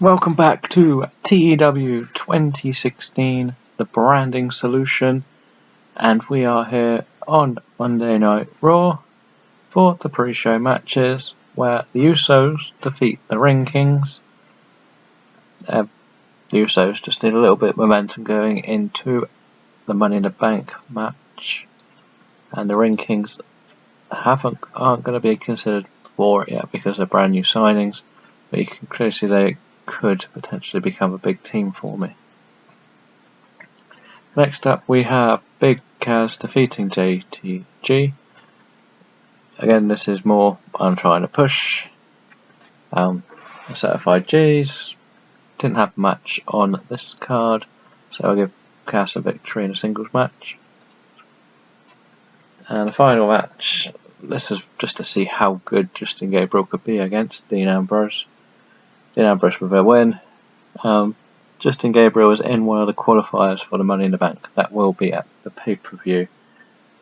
Welcome back to TEW 2016, the branding solution, and we are here on Monday Night Raw for the pre-show matches where the Usos defeat the Ring Kings. The Usos just need a little bit of momentum going into the Money in the Bank match, and the Ring Kings aren't going to be considered for it yet because they're brand new signings, but you can clearly see they could potentially become a big team for me. Next up we have Big Kaz defeating JTG. Again, this is more I'm trying to push. The Certified G's didn't have a match on this card, so I'll give Kaz a victory in a singles match. And the final match, this is just to see how good Justin Gabriel could be against Dean Ambrose. Dean Ambrose with a win. Justin Gabriel is in one of the qualifiers for the Money in the Bank. That will be at the pay-per-view,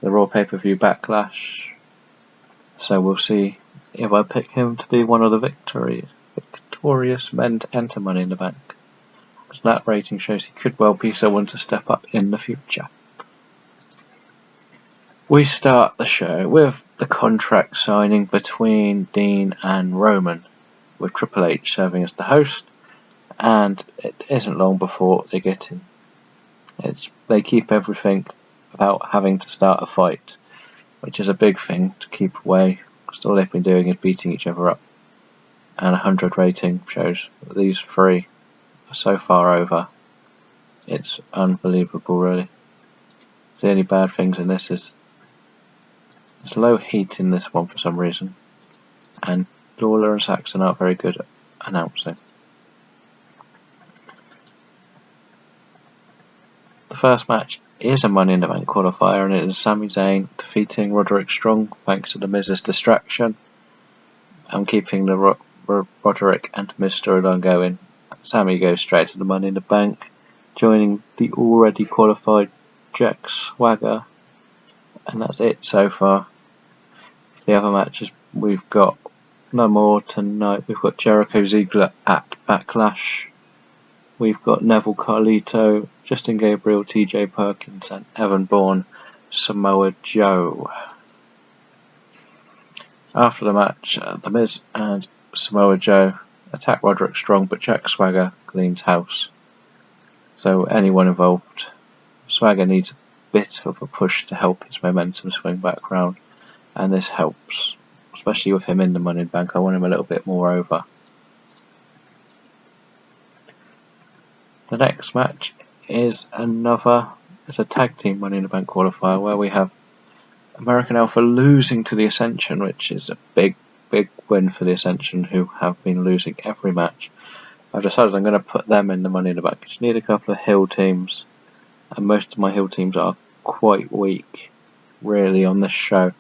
the Raw pay-per-view Backlash. So we'll see if I pick him to be one of the victorious men to enter Money in the Bank. Because that rating shows he could well be someone to step up in the future. We start the show with the contract signing between Dean and Roman, with Triple H serving as the host, and it isn't long before they get in. They keep everything without having to start a fight, which is a big thing to keep away, because all they've been doing is beating each other up. And 100 rating shows that these three are so far over. It's unbelievable, really. The only bad things in this is there's low heat in this one for some reason, and Lawler and Saxon aren't very good at announcing. The first match is a Money in the Bank qualifier, and it is Sami Zayn defeating Roderick Strong thanks to the Miz's distraction. I'm keeping the Roderick and Miz storyline going. Sami goes straight to the Money in the Bank, joining the already qualified Jack Swagger, and that's it so far. The other matches we've got no more tonight. We've got Jericho Ziegler at Backlash. We've got Neville Carlito, Justin Gabriel, TJ Perkins, and Evan Bourne, Samoa Joe. After the match, The Miz and Samoa Joe attack Roderick Strong, but Jack Swagger cleans house. So anyone involved, Swagger needs a bit of a push to help his momentum swing back round, and this helps, especially with him in the Money in the Bank. I want him a little bit more over. The next match is a tag team Money in the Bank qualifier where we have American Alpha losing to the Ascension, which is a big win for the Ascension, who have been losing every match. I've decided I'm going to put them in the Money in the Bank. I just need a couple of heel teams, and most of my heel teams are quite weak really on this show,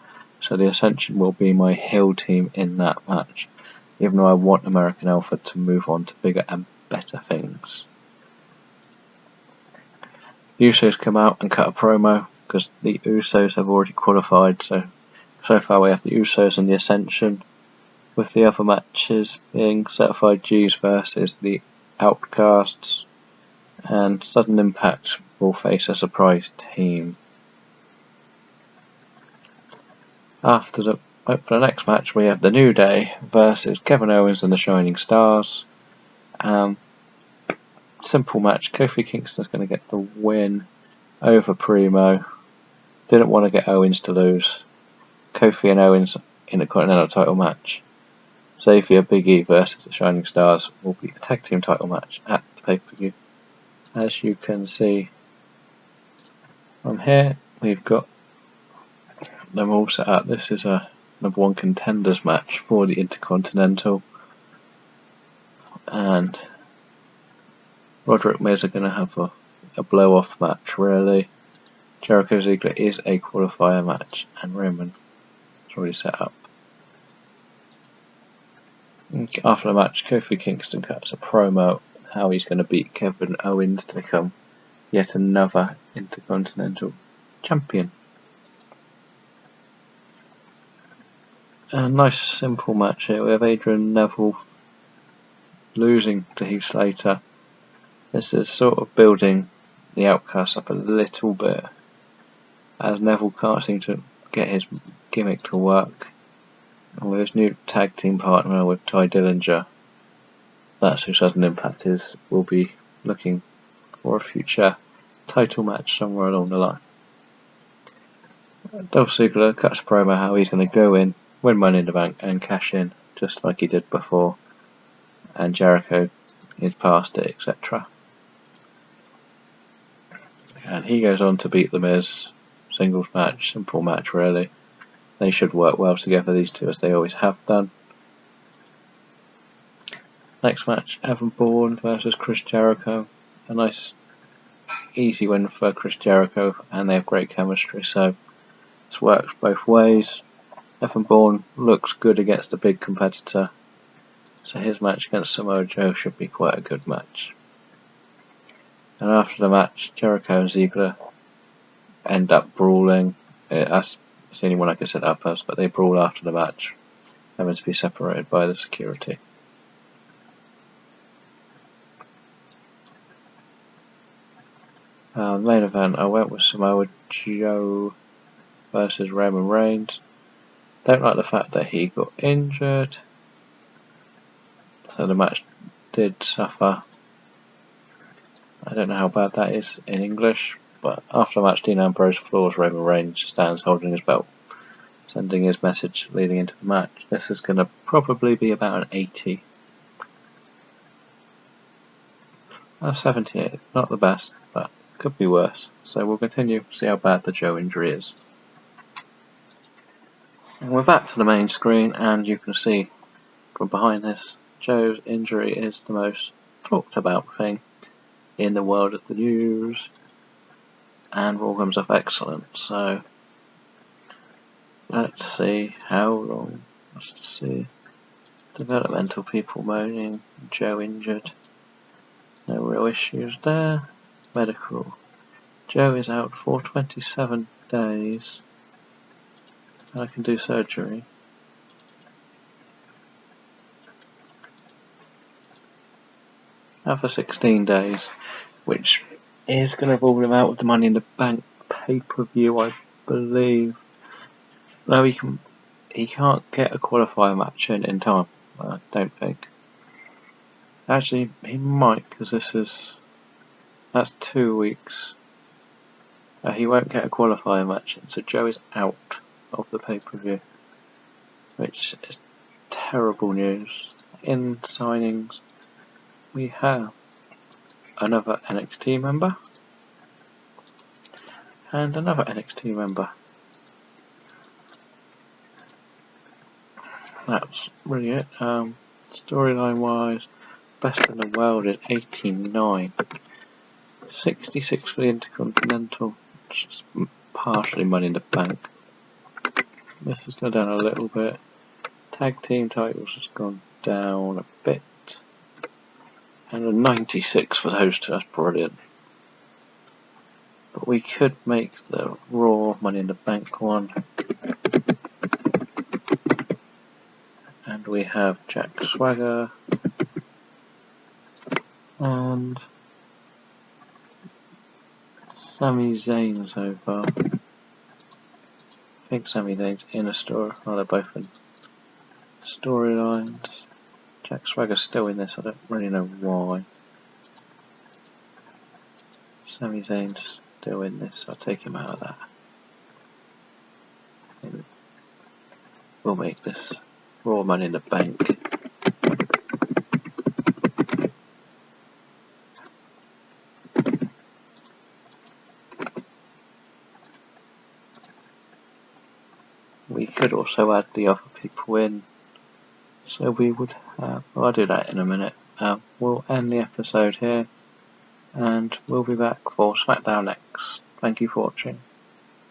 so the Ascension will be my heel team in that match, even though I want American Alpha to move on to bigger and better things. The Usos come out and cut a promo because the Usos have already qualified, so far we have the Usos and the Ascension, with the other matches being Certified G's versus the Outcasts, and Sudden Impact will face a surprise team. For the next match we have the New Day versus Kevin Owens and the Shining Stars. Simple match. Kofi Kingston's going to get the win over Primo. Didn't want to get Owens to lose. Kofi and Owens in a Continental title match. Xavier Big E versus the Shining Stars will be a tag team title match at the pay-per-view. As you can see from here, we've got them all set up. This is a number one contenders match for the Intercontinental, and Roderick Miz are going to have a blow-off match, really. Jericho Ziegler is a qualifier match, and Roman is already set up. After the match, Kofi Kingston cuts a promo how he's going to beat Kevin Owens to become yet another Intercontinental Champion. A nice simple match here. We have Adrian Neville losing to Heath Slater. This is sort of building the Outcasts up a little bit, as Neville can't seem to get his gimmick to work. And with his new tag team partner with Ty Dillinger, that's who Sudden Impact is, will be looking for a future title match somewhere along the line. Dolph Ziggler cuts a promo how he's going to go in, win Money in the Bank and cash in just like he did before, and Jericho is past it, etc. And he goes on to beat The Miz. Singles match, simple match really. They should work well together, these two, as they always have done. Next match, Evan Bourne versus Chris Jericho. A nice easy win for Chris Jericho, and they have great chemistry, so this works both ways. Evan Bourne looks good against a big competitor, so his match against Samoa Joe should be quite a good match. And after the match, Jericho and Ziggler end up brawling. That's the only one I can set up as, but they brawl after the match, having to be separated by the security. Main event, I went with Samoa Joe versus Roman Reigns. Don't like the fact that he got injured, so the match did suffer. I don't know how bad that is in English, but after the match, Dean Ambrose floors Roman Reigns, stands holding his belt, sending his message leading into the match. This is going to probably be about an 80. 78, not the best, but could be worse. So we'll continue, see how bad the Joe injury is. And we're back to the main screen, and you can see from behind this, Joe's injury is the most talked about thing in the world of the news, and all comes off excellent. So let's see how long. Let's see. Developmental people moaning, Joe injured. No real issues there. Medical. Joe is out for 27 days. I can do surgery. Out for 16 days, which is going to rule him out with the Money in the Bank pay-per-view, I believe. No, he can't get a qualifier match in time, I don't think. Actually, he might, because that's 2 weeks. He won't get a qualifier match in, so Joe is out of the pay-per-view, which is terrible news. In signings, we have another NXT member and another NXT member. That's really it. Storyline wise, best in the world is 89. 66 for the Intercontinental, just partially Money in the Bank. This has gone down a little bit. Tag team titles has gone down a bit. And a 96 for those two, that's brilliant. But we could make the Raw Money in the Bank one. And we have Jack Swagger and Sami Zayn so far. I think Sami Zayn's in a story. Oh, they're both in storylines. Jack Swagger's still in this, I don't really know why. Sami Zayn's still in this, I'll take him out of that. And we'll make this Raw Money in the Bank. We could also add the other people in. So we would have, well, I'll do that in a minute. We'll end the episode here, and we'll be back for SmackDown next. Thank you for watching.